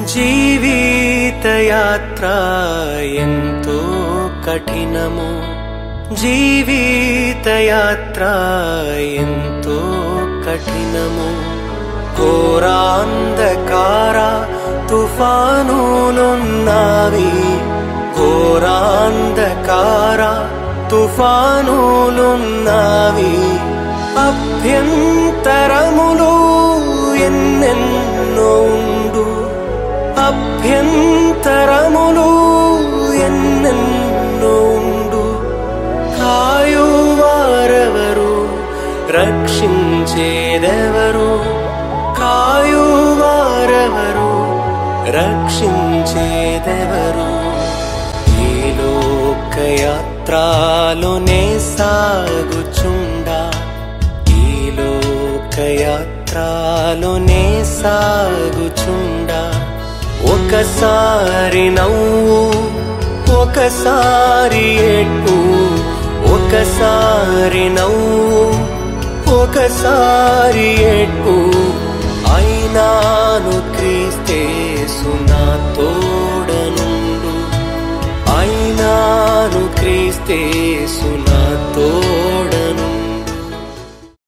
జీవితయాత్ర ఎంతో కఠినము, జీవితయాత్ర ఎంతో కఠినము. ఘోరాంధకార తుఫానులున్నవి, ఘోరాంధకార తుఫానులున్నవి. అభ్యంతరములు ఎన్నెన్నో ఉండు, అభ్యంతరములు ఎన్నెన్నో ఉండు. కాయువారెవరు, రక్షించేదెవరు? కాయువారెవరు, రక్షించేదెవరు? ఈ లోకయాత్రలోనే సాగుచుండా, ఈ లోకయాత్రలోనే సాగుచుండా. ఒకసారి నవ్వు, ఒకసారి ఏడ్పు, ఒకసారి నవ్వు, ఒకసారి ఏడ్పు. అయినాను క్రీస్తేసు నా తోడనుండు, అయినాను క్రీస్తేసు